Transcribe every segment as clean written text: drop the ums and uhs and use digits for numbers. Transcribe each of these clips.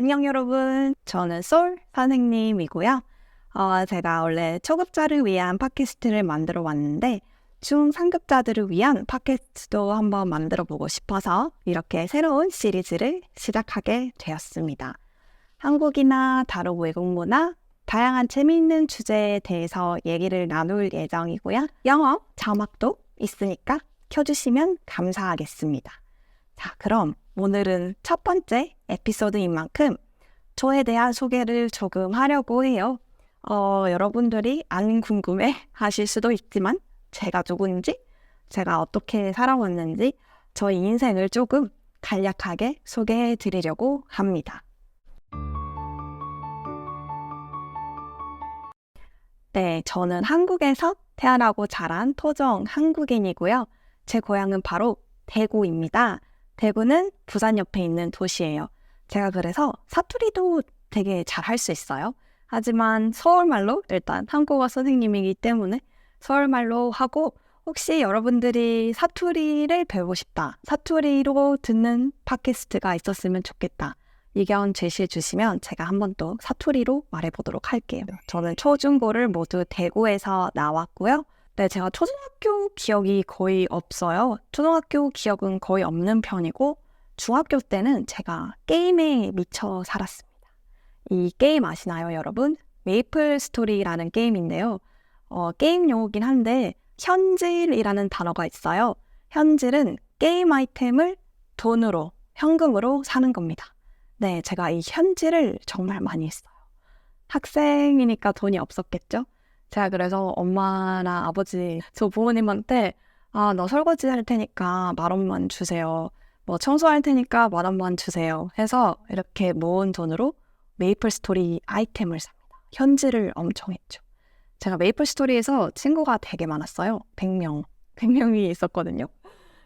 안녕 여러분. 저는 솔 선생님이고요. 제가 원래 초급자를 위한 팟캐스트를 만들어 왔는데 중상급자들을 위한 팟캐스트도 한번 만들어 보고 싶어서 이렇게 새로운 시리즈를 시작하게 되었습니다. 한국이나 다른 외국 문화, 다양한 재미있는 주제에 대해서 얘기를 나눌 예정이고요. 영어 자막도 있으니까 켜주시면 감사하겠습니다. 자, 그럼 오늘은 첫 번째 에피소드인 만큼 저에 대한 소개를 조금 하려고 해요. 여러분들이 안 궁금해 하실 수도 있지만 제가 누구인지, 제가 어떻게 살아왔는지 저희 인생을 조금 간략하게 소개해 드리려고 합니다. 네, 저는 한국에서 태어나고 자란 토종 한국인이고요. 제 고향은 바로 대구입니다. 대구는 부산 옆에 있는 도시예요. 제가 그래서 사투리도 되게 잘 할 수 있어요. 하지만 서울말로 일단 한국어 선생님이기 때문에 서울말로 하고 혹시 여러분들이 사투리를 배우고 싶다. 사투리로 듣는 팟캐스트가 있었으면 좋겠다. 의견 제시해 주시면 제가 한번 또 사투리로 말해보도록 할게요. 저는 초중고를 모두 대구에서 나왔고요. 네, 제가 초등학교 기억이 거의 없어요. 초등학교 기억은 거의 없는 편이고 중학교 때는 제가 게임에 미쳐 살았습니다. 이 게임 아시나요, 여러분? 메이플 스토리라는 게임인데요. 게임 용어긴 한데 현질이라는 단어가 있어요. 현질은 게임 아이템을 돈으로, 현금으로 사는 겁니다. 네, 제가 이 현질을 정말 많이 했어요. 학생이니까 돈이 없었겠죠? 제가 그래서 엄마나 아버지, 저 부모님한테 너 설거지 할 테니까 10,000원만 주세요. 뭐 청소할 테니까 10,000원만 주세요. 해서 이렇게 모은 돈으로 메이플 스토리 아이템을 삽니다. 현질을 엄청 했죠. 제가 메이플 스토리에서 친구가 되게 많았어요. 100명이 있었거든요.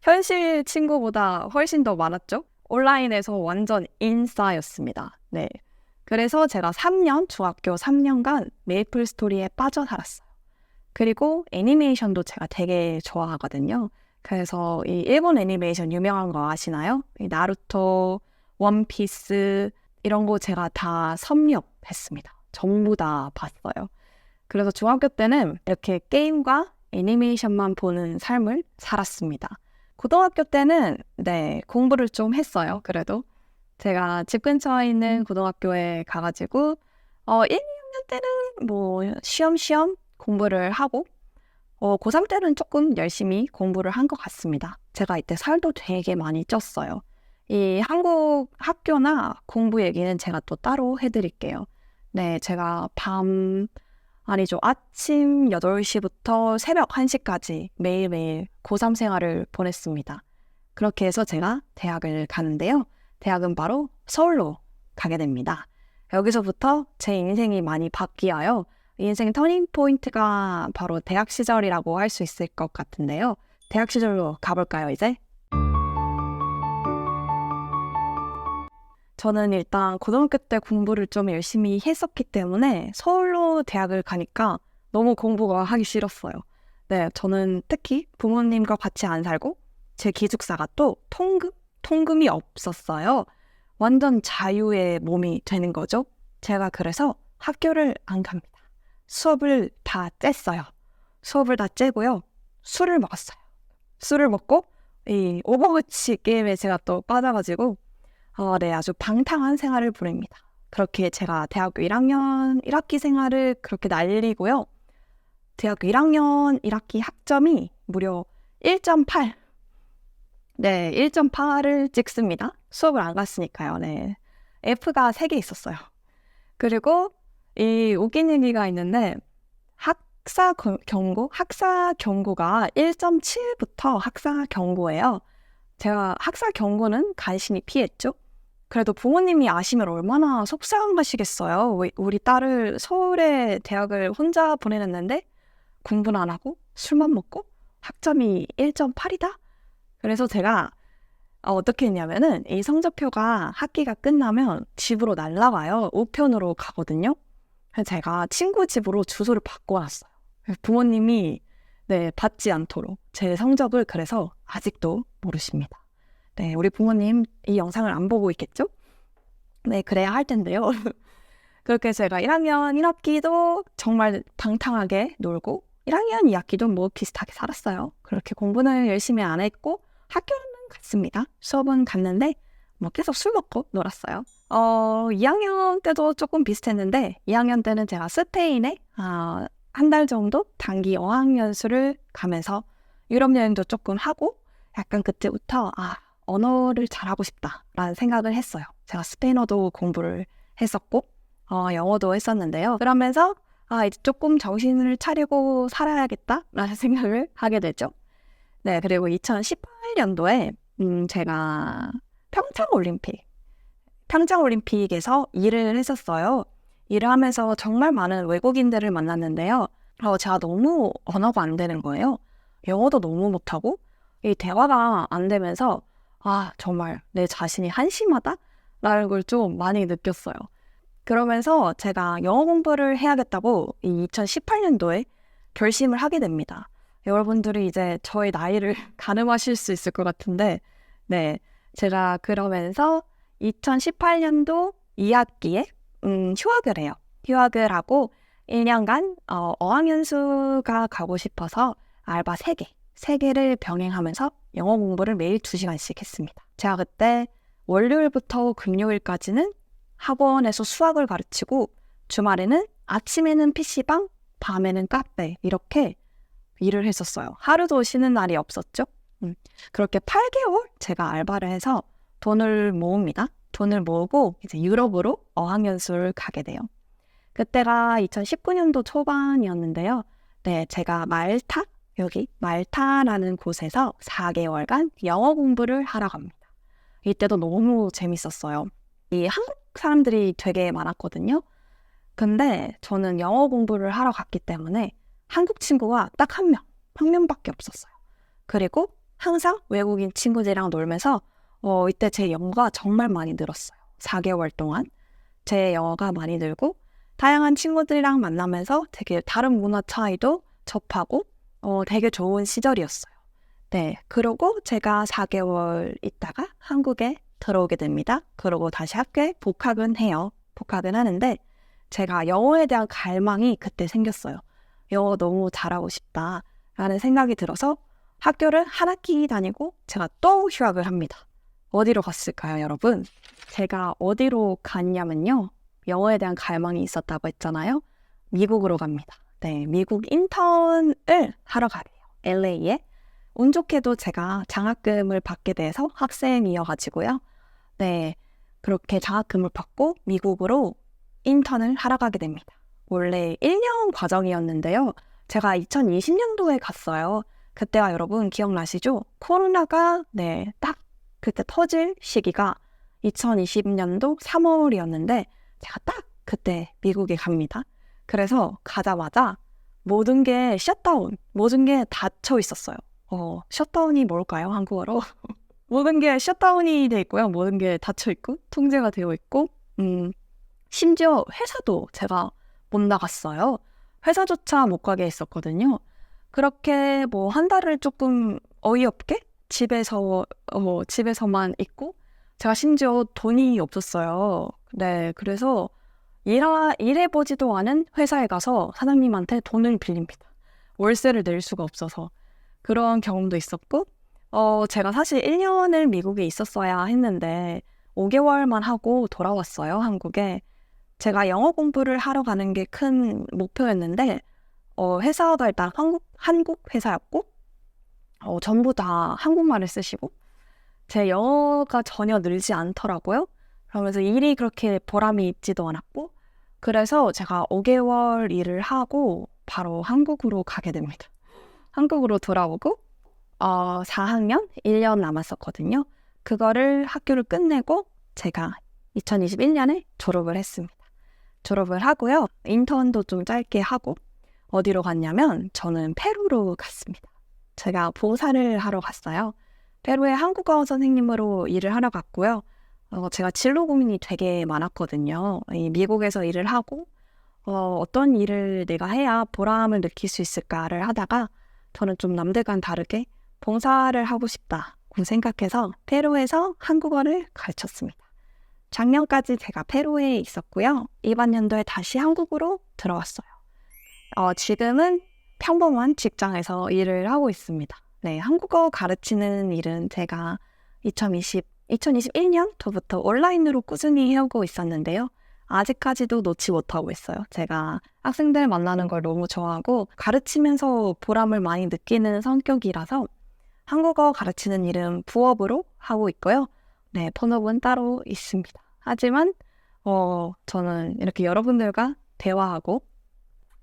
현실 친구보다 훨씬 더 많았죠. 온라인에서 완전 인싸였습니다. 네. 그래서 제가 중학교 3년간 메이플 스토리에 빠져 살았어요. 그리고 애니메이션도 제가 되게 좋아하거든요. 그래서 이 일본 애니메이션 유명한 거 아시나요? 이 나루토, 원피스 이런 거 제가 다 섭렵했습니다. 전부 다 봤어요. 그래서 중학교 때는 이렇게 게임과 애니메이션만 보는 삶을 살았습니다. 고등학교 때는 공부를 좀 했어요. 그래도 제가 집 근처에 있는 고등학교에 가가지고 1, 2학년 때는 뭐 쉬엄쉬엄 공부를 하고 고3 때는 조금 열심히 공부를 한 것 같습니다. 제가 이때 살도 되게 많이 쪘어요. 이 한국 학교나 공부 얘기는 제가 또 따로 해드릴게요. 네, 제가 아침 8시부터 새벽 1시까지 매일매일 고3 생활을 보냈습니다. 그렇게 해서 제가 대학을 가는데요. 대학은 바로 서울로 가게 됩니다. 여기서부터 제 인생이 많이 바뀌어요. 인생 터닝 포인트가 바로 대학 시절이라고 할 수 있을 것 같은데요. 대학 시절로 가볼까요, 이제? 저는 일단 고등학교 때 공부를 좀 열심히 했었기 때문에 서울로 대학을 가니까 너무 공부가 하기 싫었어요. 네, 저는 특히 부모님과 같이 안 살고 제 기숙사가 또 통금이 없었어요. 완전 자유의 몸이 되는 거죠. 제가 그래서 학교를 안 갑니다. 수업을 다 쬐어요. 수업을 다 쬐고요. 술을 먹었어요. 술을 먹고 이 오버워치 게임에 제가 또 빠져가지고 아주 방탕한 생활을 보냅니다. 그렇게 제가 대학교 1학년 1학기 생활을 그렇게 날리고요. 대학교 1학년 1학기 학점이 무려 1.8. 네, 1.8을 찍습니다. 수업을 안 갔으니까요. 네. F가 3개 있었어요. 그리고 이 웃긴 얘기가 있는데 학사 경고가 1.7부터 학사 경고예요. 제가 학사 경고는 간신히 피했죠. 그래도 부모님이 아시면 얼마나 속상하시겠어요. 우리 딸을 서울에 대학을 혼자 보내놨는데 공부는 안 하고 술만 먹고 학점이 1.8이다? 그래서 제가 어떻게 했냐면은 이 성적표가 학기가 끝나면 집으로 날라가요. 우편으로 가거든요. 그래서 제가 친구 집으로 주소를 바꿔놨어요. 부모님이 받지 않도록 제 성적을 그래서 아직도 모르십니다. 네, 우리 부모님 이 영상을 안 보고 있겠죠? 네, 그래야 할 텐데요. 그렇게 제가 1학년 1학기도 정말 방탕하게 놀고 1학년 2학기도 뭐 비슷하게 살았어요. 그렇게 공부는 열심히 안 했고 학교는 갔습니다. 수업은 갔는데 뭐 계속 술 먹고 놀았어요. 2학년 때도 조금 비슷했는데 2학년 때는 제가 스페인에 한 달 정도 단기 어학연수를 가면서 유럽 여행도 조금 하고 약간 그때부터 언어를 잘하고 싶다라는 생각을 했어요. 제가 스페인어도 공부를 했었고 영어도 했었는데요. 그러면서 이제 조금 정신을 차리고 살아야겠다라는 생각을 하게 되죠. 네, 그리고 2018년도에 제가 평창올림픽에서 일을 했었어요. 일을 하면서 정말 많은 외국인들을 만났는데요. 제가 너무 언어가 안 되는 거예요. 영어도 너무 못하고 이 대화가 안 되면서 정말 내 자신이 한심하다라는 걸 좀 많이 느꼈어요. 그러면서 제가 영어 공부를 해야겠다고 이 2018년도에 결심을 하게 됩니다. 여러분들이 이제 저의 나이를 가늠하실 수 있을 것 같은데 네, 제가 그러면서 2018년도 2학기에 휴학을 해요. 휴학을 하고 1년간 어학연수가 가고 싶어서 알바 3개를 병행하면서 영어 공부를 매일 2시간씩 했습니다. 제가 그때 월요일부터 금요일까지는 학원에서 수학을 가르치고 주말에는 아침에는 PC방, 밤에는 카페 이렇게 일을 했었어요. 하루도 쉬는 날이 없었죠. 그렇게 8개월 제가 알바를 해서 돈을 모읍니다. 돈을 모으고 이제 유럽으로 어학연수를 가게 돼요. 그때가 2019년도 초반이었는데요. 네, 제가 말타라는 곳에서 4개월간 영어 공부를 하러 갑니다. 이때도 너무 재밌었어요. 이 한국 사람들이 되게 많았거든요. 근데 저는 영어 공부를 하러 갔기 때문에 한국 친구가 딱 한 명밖에 없었어요. 그리고 항상 외국인 친구들이랑 놀면서 이때 제 영어가 정말 많이 늘었어요. 4개월 동안 제 영어가 많이 늘고 다양한 친구들이랑 만나면서 되게 다른 문화 차이도 접하고 되게 좋은 시절이었어요. 네, 그러고 제가 4개월 있다가 한국에 들어오게 됩니다. 그러고 다시 학교에 복학은 해요. 복학은 하는데 제가 영어에 대한 갈망이 그때 생겼어요. 영어 너무 잘하고 싶다라는 생각이 들어서 학교를 한 학기 다니고 제가 또 휴학을 합니다. 어디로 갔을까요, 여러분? 제가 어디로 갔냐면요. 영어에 대한 갈망이 있었다고 했잖아요. 미국으로 갑니다. 네, 미국 인턴을 하러 가게요. LA에. 운 좋게도 제가 장학금을 받게 돼서 학생이어가지고요. 네, 그렇게 장학금을 받고 미국으로 인턴을 하러 가게 됩니다. 원래 1년 과정이었는데요. 제가 2020년도에 갔어요. 그때가 여러분 기억나시죠? 코로나가 딱 그때 터질 시기가 2020년도 3월이었는데 제가 딱 그때 미국에 갑니다. 그래서 가자마자 모든 게 셧다운, 모든 게 닫혀 있었어요. 셧다운이 뭘까요? 한국어로? 모든 게 셧다운이 돼 있고요. 모든 게 닫혀 있고 통제가 되어 있고 심지어 회사도 제가 못 나갔어요. 회사조차 못 가게 했었거든요. 그렇게 뭐 한 달을 조금 어이없게 집에서만 있고 제가 심지어 돈이 없었어요. 네, 그래서 일해보지도 않은 회사에 가서 사장님한테 돈을 빌립니다. 월세를 낼 수가 없어서. 그런 경험도 있었고 제가 사실 1년을 미국에 있었어야 했는데 5개월만 하고 돌아왔어요, 한국에. 제가 영어 공부를 하러 가는 게 큰 목표였는데 회사가 일단 한국 회사였고 전부 다 한국말을 쓰시고 제 영어가 전혀 늘지 않더라고요. 그러면서 일이 그렇게 보람이 있지도 않았고 그래서 제가 5개월 일을 하고 바로 한국으로 가게 됩니다. 한국으로 돌아오고 4학년 1년 남았었거든요. 그거를 학교를 끝내고 제가 2021년에 졸업을 했습니다. 졸업을 하고요. 인턴도 좀 짧게 하고 어디로 갔냐면 저는 페루로 갔습니다. 제가 봉사를 하러 갔어요. 페루의 한국어 선생님으로 일을 하러 갔고요. 제가 진로 고민이 되게 많았거든요. 미국에서 일을 하고 어떤 일을 내가 해야 보람을 느낄 수 있을까를 하다가 저는 좀 남들과는 다르게 봉사를 하고 싶다고 생각해서 페루에서 한국어를 가르쳤습니다. 작년까지 제가 페루에 있었고요. 이번 연도에 다시 한국으로 들어왔어요. 지금은 평범한 직장에서 일을 하고 있습니다. 네, 한국어 가르치는 일은 제가 2021년도부터 온라인으로 꾸준히 해오고 있었는데요. 아직까지도 놓지 못하고 있어요. 제가 학생들 만나는 걸 너무 좋아하고 가르치면서 보람을 많이 느끼는 성격이라서 한국어 가르치는 일은 부업으로 하고 있고요. 네, 본업은 따로 있습니다. 하지만 저는 이렇게 여러분들과 대화하고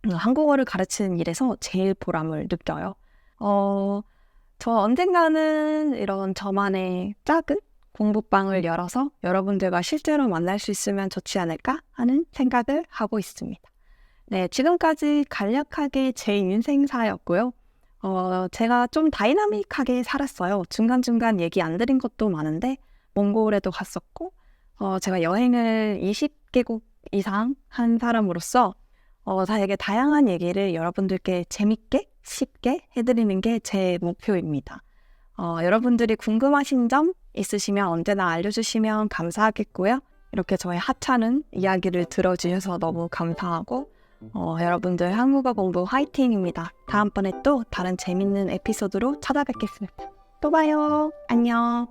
한국어를 가르치는 일에서 제일 보람을 느껴요. 저 언젠가는 이런 저만의 작은 공부방을 열어서 여러분들과 실제로 만날 수 있으면 좋지 않을까 하는 생각을 하고 있습니다. 네, 지금까지 간략하게 제 인생사였고요. 제가 좀 다이나믹하게 살았어요. 중간중간 얘기 안 드린 것도 많은데 몽골에도 갔었고 제가 여행을 20개국 이상 한 사람으로서 되게 다양한 얘기를 여러분들께 재밌게 쉽게 해드리는 게 제 목표입니다. 여러분들이 궁금하신 점 있으시면 언제나 알려주시면 감사하겠고요. 이렇게 저의 하찮은 이야기를 들어주셔서 너무 감사하고 여러분들 한국어 공부 화이팅입니다. 다음번에 또 다른 재밌는 에피소드로 찾아뵙겠습니다. 또 봐요. 안녕.